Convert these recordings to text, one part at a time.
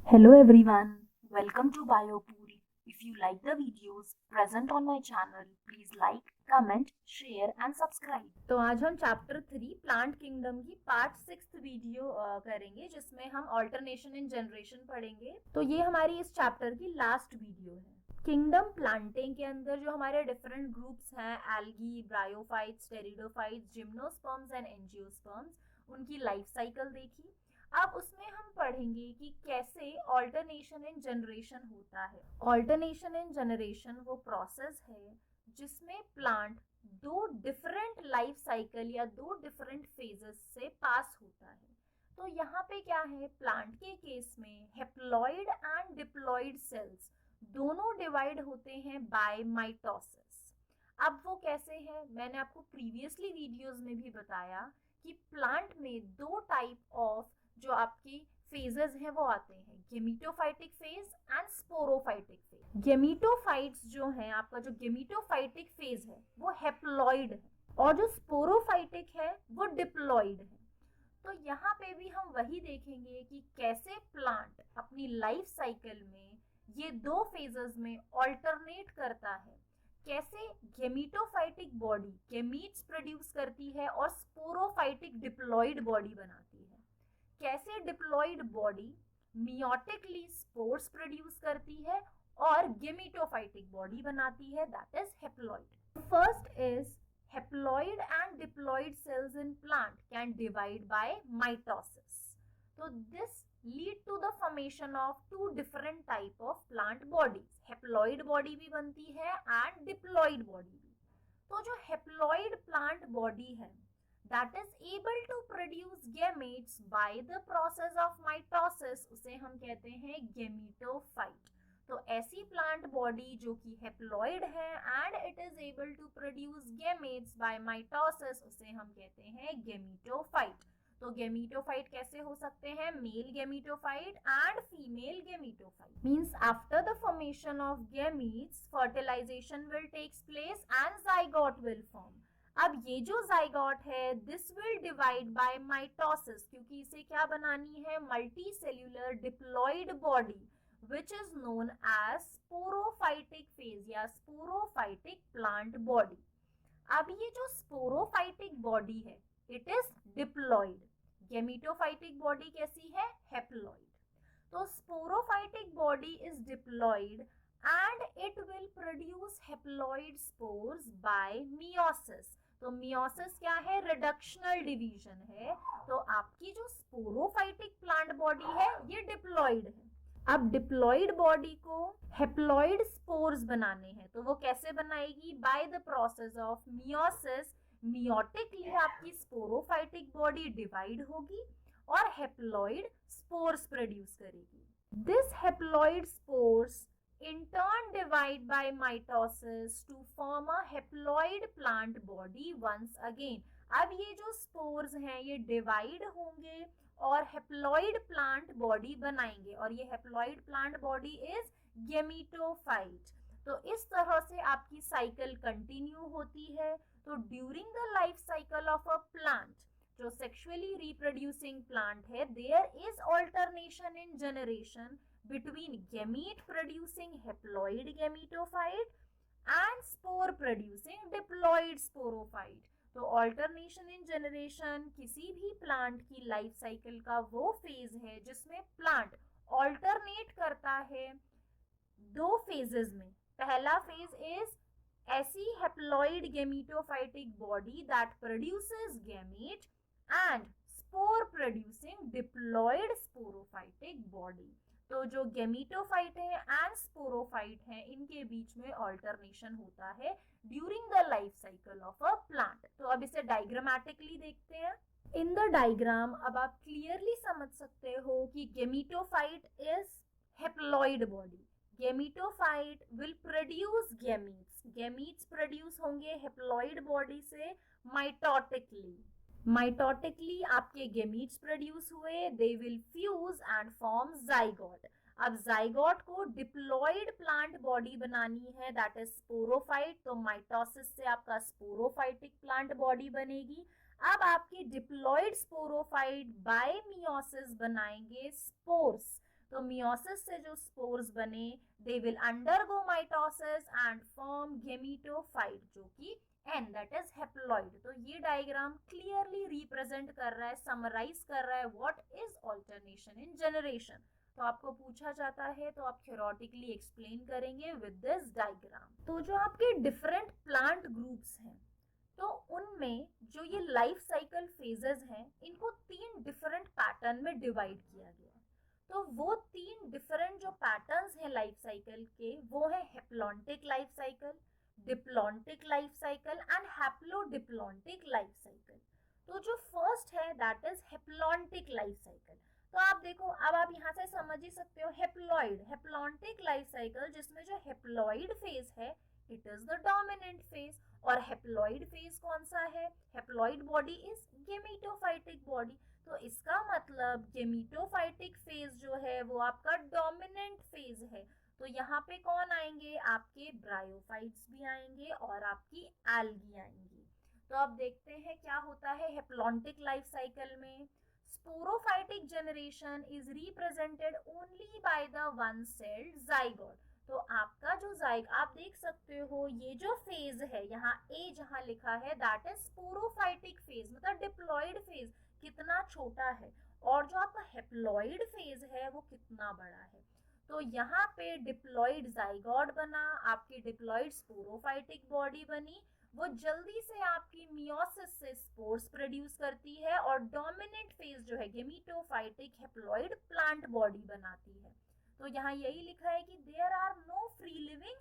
Hello everyone, welcome to BioPuri. If you like the videos present on my channel, please like, comment, share and subscribe. तो आज हम chapter 3 plant kingdom की part 6 video करेंगे जिसमें हम alternation in generation पढ़ेंगे। तो ये हमारी इस चैप्टर की लास्ट वीडियो है। किंगडम प्लांटिंग के अंदर जो हमारे डिफरेंट ग्रुप्स हैं, algae, bryophytes, pteridophytes, gymnosperms and angiosperms, उनकी लाइफ साइकिल देखी। अब उसमें हम पढ़ेंगे कि कैसे ऑल्टरनेशन इन जनरेशन होता है। ऑल्टरनेशन इन जनरेशन वो प्रोसेस है जिसमें प्लांट दो डिफरेंट लाइफ साइकिल या दो डिफरेंट फेजेस से पास होता है। तो यहाँ पे क्या है, प्लांट के केस में हेप्लॉइड एंड डिप्लॉइड सेल्स दोनों डिवाइड होते हैं बाय माइटोसिस। अब वो कैसे है, मैंने आपको प्रीवियसली वीडियोस में भी बताया कि प्लांट में दो टाइप ऑफ जो आपकी फेजेस हैं वो आते हैं, गेमीटोफाइटिक फेज एंड स्पोरोफाइटिक फेज। गेमीटोफाइट्स जो हैं, आपका जो गेमीटोफाइटिक फेज है वो हेप्लॉइड है और जो स्पोरोफाइटिक है वो डिप्लॉइड है। तो यहाँ पे भी हम वही देखेंगे कि कैसे प्लांट अपनी लाइफ साइकिल में ये दो फेजेस में ऑल्टरनेट करता है, कैसे गेमीटोफाइटिक बॉडी गेमीट्स प्रोड्यूस करती है और स्पोरोफाइटिक डिप्लॉइड बॉडी बनाती है, कैसे diploid body meiotically spores produce करती है और गेमीटोफाइटिक बॉडी बनाती है, that is haploid. First is haploid and diploid cells in plant can divide by mitosis. So this lead to the formation of two different type of plant bodies. Haploid body भी बनती है and diploid body भी। तो जो haploid plant body है that is able to produce gametes by the process of mitosis, उसे हम कहते हैं gametophyte। तो ऐसी प्लांट बॉडी जो कि हेप्लॉइड है and it is able to produce gametes by mitosis, उसे हम कहते हैं गेमीटोफाइट। तो गेमीटोफाइट कैसे हो सकते हैं, male gametophyte and female gametophyte. Means after the formation of gametes fertilisation will takes place and zygote will form. अब ये जो जाइगोट है this will divide by mitosis, क्योंकि इसे क्या बनानी है, multicellular diploid body which is known as sporophytic phase या sporophytic plant body। अब ये जो sporophytic body है it is diploid, gametophytic body कैसी है, haploid। तो sporophytic body is diploid and it will produce haploid spores by meiosis। तो meiosis क्या है, रिडक्शनल डिवीजन है। तो आपकी जो sporophytic plant body है ये डिप्लॉइड है। अब डिप्लॉइड बॉडी को हेप्लॉइड स्पोर्स बनाने हैं, तो वो कैसे बनाएगी, by the process of meiosis. Meiotically आपकी स्पोरोफाइटिक बॉडी डिवाइड होगी और हेप्लॉइड स्पोर्स प्रोड्यूस करेगी। This haploid spores in turn divide by mitosis to form a haploid plant body once again। अब ये जो स्पोर्स हैं ये डिवाइड होंगे और हेप्लॉइड प्लांट बॉडी बनाएंगे और ये haploid plant body is gametophyte. तो इस तरह से आपकी साइकिल कंटिन्यू होती है। तो during the life cycle of a plant, जो सेक्सुअली रिप्रोड्यूसिंग प्लांट है, there is alternation in generation between gamete producing haploid gametophyte and spore producing diploid sporophyte। तो ऑल्टरनेशन इन जनरेशन किसी भी प्लांट की life cycle का वो phase है जिसमें प्लांट ऑल्टरनेट करता है दो फेजेस में। पहला फेज इज ऐसी haploid gametophytic body that produces gamete and spore producing diploid sporophytic body. तो जो गेमीटोफाइट है एंड स्पोरोफाइट है इनके बीच में ऑल्टरनेशन होता है during the life cycle of a plant. तो अब इसे डायग्रामेटिकली देखते हैं। इन द डायग्राम अब आप क्लियरली समझ सकते हो कि gametophyte is haploid body. Gametophyte will produce gametes, gametes produce होंगे हेप्लॉइड बॉडी से माइटोटिकली। माइटोटिकली आपके गेमीट्स प्रोड्यूस हुए, they will fuse and form zygote. अब जाइगोट को डिप्लॉइड प्लांट बॉडी बनानी है, दैट इज स्पोरोफाइट। तो माइटोसिस से आपका स्पोरोफाइटिक प्लांट बॉडी बनेगी। अब आपके डिप्लॉइड स्पोरोफाइट बाय मियोसिस बनाएंगे स्पोर्स। तो मियोसिस से जो स्पोर्स बने they will undergo mitosis and form gametophyte, जो कि एन दैट इज हेप्लॉइड। तो ये डायग्राम क्लियरली रिप्रेजेंट कर रहा है, समराइज कर रहा है what is alternation in generation. तो आपको पूछा जाता है तो आप थ्योरेटिकली एक्सप्लेन करेंगे विद दिस डायग्राम। तो जो आपके डिफरेंट प्लांट ग्रुप्स हैं, तो उनमें जो ये लाइफ साइकिल फेजेस हैं, इनको 3 डिफरेंट पैटर्न में डिवाइड किया गया है। तो वो 3 डिफरेंट जो पैटर्न्स हैं लाइफ साइकिल के, वो है haplontic life cycle, diplontic life cycle and haplodiplontic life cycle. तो जो फर्स्ट है that is haplontic life cycle. तो आप देखो, अब आप यहाँ से समझ ही सकते हो, हेप्लॉइड हेप्लॉन्टिक लाइफ साइकिल, जिसमें जो हेप्लॉइड फेज है it is the dominant phase. और हेप्लॉइड फेज कौन सा है? Haploid body is gametophytic body. तो इसका मतलब गेमीटोफाइटिक फेज जो है वो आपका डोमिनेंट फेज है। तो यहाँ पे कौन आएंगे? आपके ब्रायोफाइट्स भी आएंगे और आपकी एल्गी आएंगी। तो अब देखते हैं क्या होता है हेप्लॉन्टिक लाइफ साइकिल में। Sporophytic generation is represented only by the one sailed zygote. तो आपका जो जाइग, आप देख सकते हो ये जो फेज है यहाँ ए जहाँ लिखा है दैट इज स्पोरोफाइटिक फेज, मतलब डिप्लॉइड फेज कितना छोटा है, और जो आपका हेप्लॉइड फेज है वो कितना बड़ा है। तो यहाँ पे डिप्लॉइड जाइगोट बना, आपकी डिप्लॉइड स्पोरोफाइटिक बॉडी बनी, वो जल्दी से आपकी मियोसिस से स्पोर्स प्रोड्यूस करती है और डोमिनेंट फेज जो है गेमीटोफाइटिक हेप्लॉइड प्लांट बॉडी बनाती है। तो यहाँ यही लिखा है कि there are no free living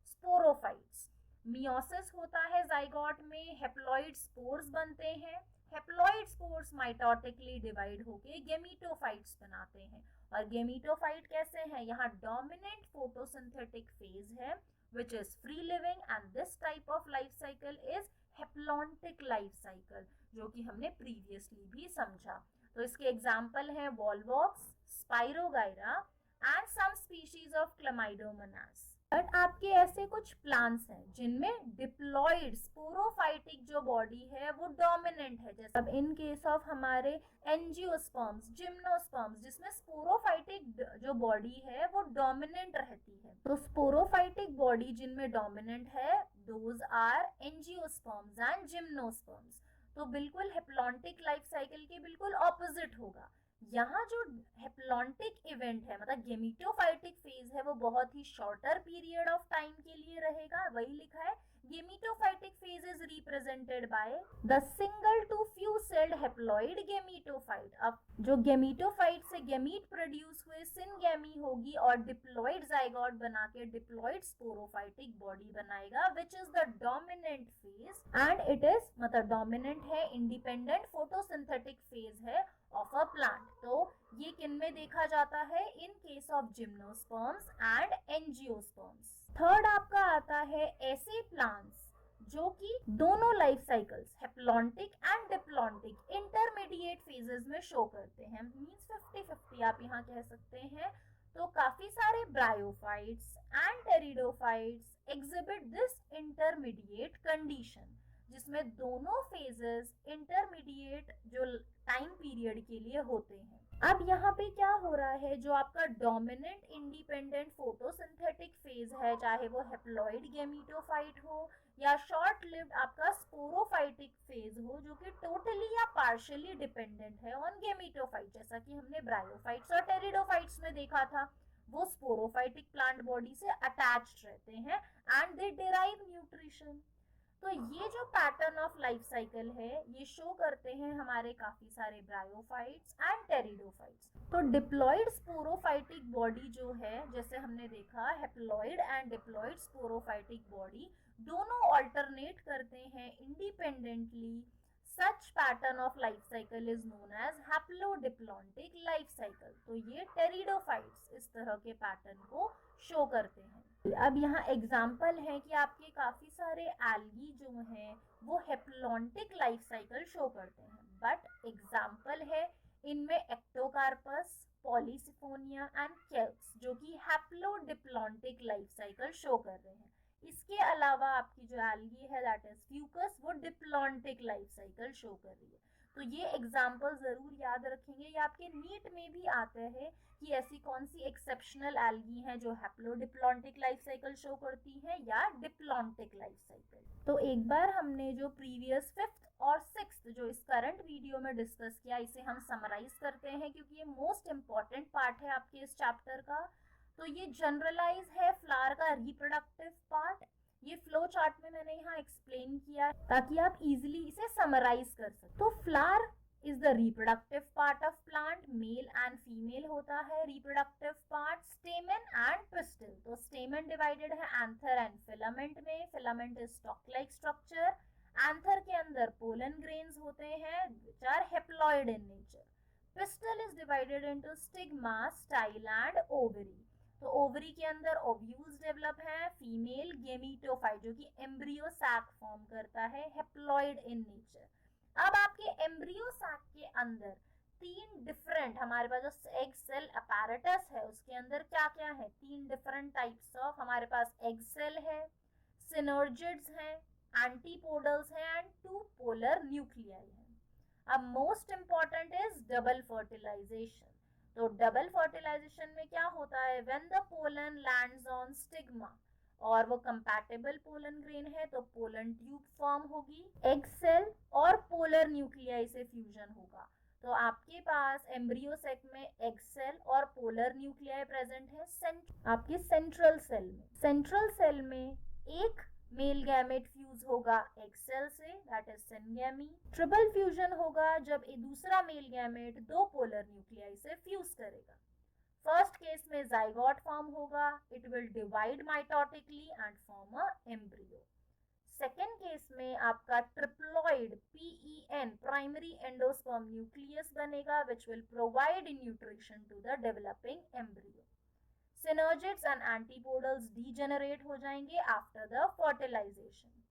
sporophytes. Meiosis होता है जाइगोट में, हेप्लॉइड स्पोर्स बनते हैं, हेप्लॉइड स्पोर्स माइटोटिकली डिवाइड होके गेमीटोफाइट्स बनाते हैं। और गेमीटोफाइट कैसे हैं? यहाँ डोमिनेंट फोटोसिंथेटिक फेज है which is free living, and this type of life cycle is haplontic life cycle, जो कि हमने प्रीवियसली भी समझा। तो इसके एग्जाम्पल है Volvox, Spirogyra and some species of Chlamydomonas. But आपके ऐसे कुछ प्लांट्स हैं जिनमें डिप्लॉइड स्पोरोफाइटिक जो बॉडी है वो डोमिनेंट है, जैसे अब इन केस ऑफ हमारे एंजियोस्पर्म्स, जिम्नोस्पर्म्स, जिसमें स्पोरोफाइटिक जो बॉडी है वो डोमिनेंट रहती है। तो स्पोरोफाइटिक बॉडी जिनमें डोमिनेंट है those are angiosperms and gymnosperms. तो बिल्कुल हेप्लॉन्टिक लाइफ साइकिल के बिल्कुल ऑपोजिट होगा। यहाँ जो हेप्लॉन्टिक इवेंट है, मतलब गेमीटोफाइटिक फेज है, वो बहुत ही शॉर्टर पीरियड ऑफ टाइम के लिए रहेगा। वही लिखा है gametophytic phase is represented by the single to few celled haploid gametophyte. अब जो गेमीटोफाइट से गेमीट प्रोड्यूस हुए सिनगेमी होगी और डिप्लॉइड जाइगोट बना के डिप्लॉइड स्पोरोफाइटिक बॉडी बनाएगा which is the dominant phase, and it is मतलब डोमिनेंट है, इंडिपेंडेंट फोटोसिंथेटिक फेज है ऑफ अ प्लांट। तो ये किन में देखा जाता है? इन case of gymnosperms and angiosperms. Third आपका आता है ऐसे प्लांट्स जो कि दोनों life cycles haplontic and diplontic intermediate phases में शो करते हैं, मींस 50-50 आप यहाँ कह सकते हैं। तो काफी सारे bryophytes and pteridophytes exhibit this intermediate condition, जिसमें दोनों फेजेस इंटरमीडिएट जो टाइम पीरियड के लिए होते हैं। अब यहाँ पे क्या हो रहा है, जो आपका डोमिनेंट इंडिपेंडेंट फोटोसिंथेटिक फेज है, चाहे वो हेप्लॉइड गेमीटोफाइट हो या शॉर्ट लिव्ड आपका स्पोरोफाइटिक फेज हो, जो कि टोटली या पार्शियली डिपेंडेंट है ऑन गेमीटोफाइट, जैसा कि हमने ब्रायोफाइट्स और टेरिडोफाइट्स में देखा था। वो स्पोरोफाइटिक प्लांट बॉडी से अटैच्ड रहते हैं एंड दे डिराइव न्यूट्रिशन। तो ये जो पैटर्न ऑफ लाइफ साइकिल है ये शो करते हैं हमारे काफी सारे ब्रायोफाइट्स एंड टेरिडोफाइट्स। तो डिप्लॉइड स्पोरोफाइटिक बॉडी जो है, जैसे हमने देखा haploid and diploid sporophytic body दोनों ऑल्टरनेट करते हैं independently. Such pattern of life cycle is known as haplodiplontic life cycle. तो ये टेरिडोफाइट्स इस तरह के पैटर्न को शो करते हैं। अब यहाँ एग्जाम्पल है कि आपके काफी सारे एल्गी जो हैं वो हेप्लॉन्टिक लाइफ साइकिल शो करते हैं, बट एग्जाम्पल है इनमें एक्टोकार्पस, पॉलीसिफोनिया एंड केल्प्स जो कि हैप्लोडिप्लॉन्टिक लाइफ साइकिल शो कर रहे हैं। इसके अलावा आपकी जो एल्गी है दैट इज फ्यूकस, वो डिप्लॉन्टिक लाइफ साइकिल शो कर रही है। तो ये एग्जाम्पल जरूर याद रखेंगे, ये आपके नीट में भी आते हैं कि ऐसी कौन सी एक्सेप्शनल एल्गी हैं जो हैप्लोडिप्लॉन्टिक लाइफ साइकिल शो करती हैं या डिप्लॉन्टिक लाइफ साइकिल। तो एक बार हमने जो प्रीवियस 5th और 6th जो इस करंट वीडियो में डिस्कस किया, इसे हम समराइज करते हैं क्योंकि ये मोस्ट इम्पॉर्टेंट पार्ट है आपके इस चैप्टर का। तो ये जनरलाइज है फ्लावर का रिप्रोडक्टिव पार्ट, ये फ्लो चार्ट में मैंने यहाँ एक्सप्लेन किया ताकि आप इजीली इसे समराइज कर सकें। तो flower is the reproductive part of plant, male and female होता है reproductive part. Stamen and pistil, तो स्टेमन डिवाइडेड है एंथर एंड फिलामेंट में, filament is stalk like structure. Anther के अंदर पोलन ग्रेन्स होते हैं which are haploid in nature. Pistil is divided into stigma, style and ovary, तो ovary के अंदर ओव्यूल्स डेवलप हैं। फीमेल गेमीटोफाइट जो कि एम्ब्रियो सैक फॉर्म करता है, हैप्लॉइड इन नेचर। अब आपके एम्ब्रियो सैक के अंदर 3 डिफरेंट, हमारे पास जो एग सेल अपैरेटस है उसके अंदर क्या क्या है, 3 डिफरेंट टाइप्स ऑफ, हमारे पास एग सेल है, सिनर्जिड्स हैं, एंटीपोडल्स हैं एंड 2 पोलर न्यूक्लियाई हैं। अब most important is double fertilisation. तो डबल फर्टिलाइजेशन में क्या होता है, when the pollen lands on stigma और वो कंपैटिबल पोलन ग्रेन है तो पोलन ट्यूब फॉर्म होगी, एग सेल और पोलर न्यूक्लियाई से फ्यूजन होगा। तो आपके पास एम्ब्रियो सेक में एग सेल और पोलर न्यूक्लियाई प्रेजेंट है आपके सेंट्रल सेल में। सेंट्रल सेल में एक मेल गैमेट फ्यूज होगा एग सेल से, that is syngamy. Triple fusion होगा जब दूसरा मेल गैमेट 2 पोलर न्यूक्लियाई से फ्यूज करेगा। फर्स्ट केस में जाइगोट फॉर्म होगा, it will divide mitotically and form a embryo. Second case में आपका triploid PEN primary endosperm nucleus बनेगा which will provide nutrition to the developing embryo. Synergids and antipodals degenerate हो जाएंगे after the fertilisation.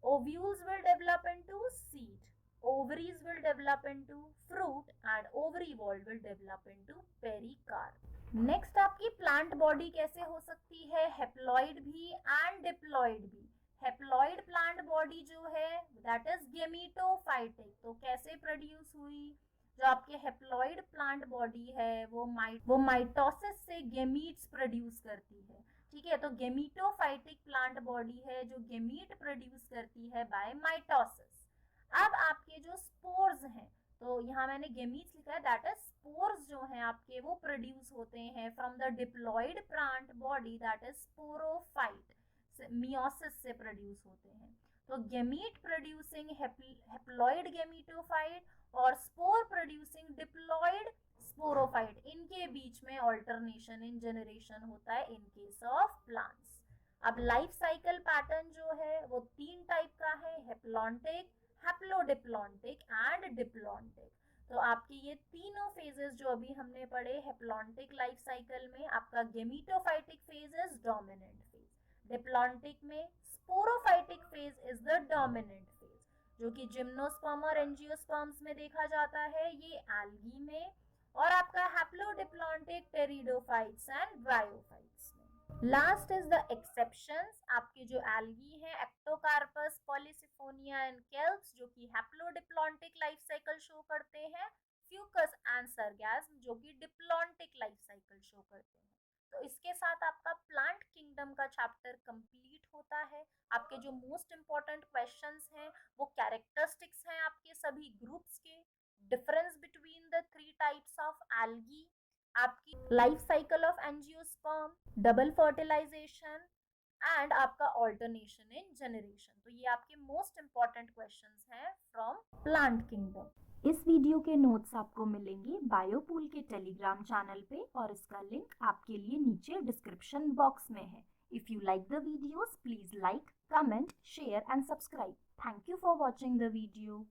Ovules will develop into seed, ovaries will develop into fruit and ovary wall will develop into pericarp. Next आपकी plant body कैसे हो सकती है, haploid भी and diploid भी। Haploid plant body जो है दैट इज गेमीटोफाइटिक, तो कैसे प्रोड्यूस हुई, जो आपके हैप्लॉइड प्लांट बॉडी है वो माइटोसिस से गेमीट्स प्रोड्यूस करती है, ठीक है। तो गेमीटोफाइटिक प्लांट बॉडी है जो गेमीट प्रोड्यूस करती है बाय माइटोसिस। अब आपके जो स्पोर्स हैं, तो यहाँ मैंने गेमीट्स लिखा है, दैट इज स्पोर्स जो हैं आपके वो प्रोड्यूस होते हैं from the diploid plant body, that is sporophyte, meiosis से प्रोड्यूस होते हैं। तो गेमीट प्रोड्यूसिंग हैप्लॉइड गेमीटोफाइट और स्पोर प्रोड्यूसिंग डिप्लॉइड स्पोरोफाइट, इनके बीच में ऑल्टरनेशन इन जनरेशन होता है इन केस ऑफ प्लांट्स। अब लाइफ साइकिल पैटर्न जो है वो 3 टाइप का है, हैप्लॉन्टिक, हैप्लोडिप्लॉन्टिक एंड डिप्लॉन्टिक। तो आपके ये तीनों फेजेस जो अभी हमने पढ़े हैप्लॉन्टिक लाइफ साइकिल में, आपका gametophytic phase is dominant phase, diplontic में sporophytic phase is the dominant phase, जो कि जिम्नोस्पर्म और एंजियोस्पर्म्स में देखा जाता है, ये एल्गी में, और आपका हैप्लोडिप्लॉन्टिक टेरिडोफाइट्स एंड ब्रायोफाइट्स में। लास्ट इज द एक्सेप्शंस, आपके जो एल्गी है एक्टोकार्पस, पॉलीसिफोनिया एंड केल्प्स जो कि हैप्लोडिप्लॉन्टिक लाइफ साइकिल शो करते हैं, फ्यूकस एंड सरगैस्म जो कि डिप्लॉन्टिक लाइफ साइकिल शो करते हैं। तो इसके साथ आपका प्लांट किंगडम का चैप्टर कंप्लीट होता है। आपके जो मोस्ट इंपॉर्टेंट क्वेश्चंस हैं वो कैरेक्टरिस्टिक्स हैं आपके सभी ग्रुप्स के, difference between the 3 types of algae, आपकी life cycle of angiosperm, double fertilization and आपका ऑल्टरनेशन इन जनरेशन। तो ये आपके मोस्ट इंपॉर्टेंट क्वेश्चंस हैं फ्रॉम प्लांट किंगडम। इस वीडियो के नोट्स आपको मिलेंगे बायोपूल के टेलीग्राम चैनल पे और इसका लिंक आपके लिए नीचे डिस्क्रिप्शन बॉक्स में है। If you like the videos, please like, comment, share and subscribe. Thank you for watching the video.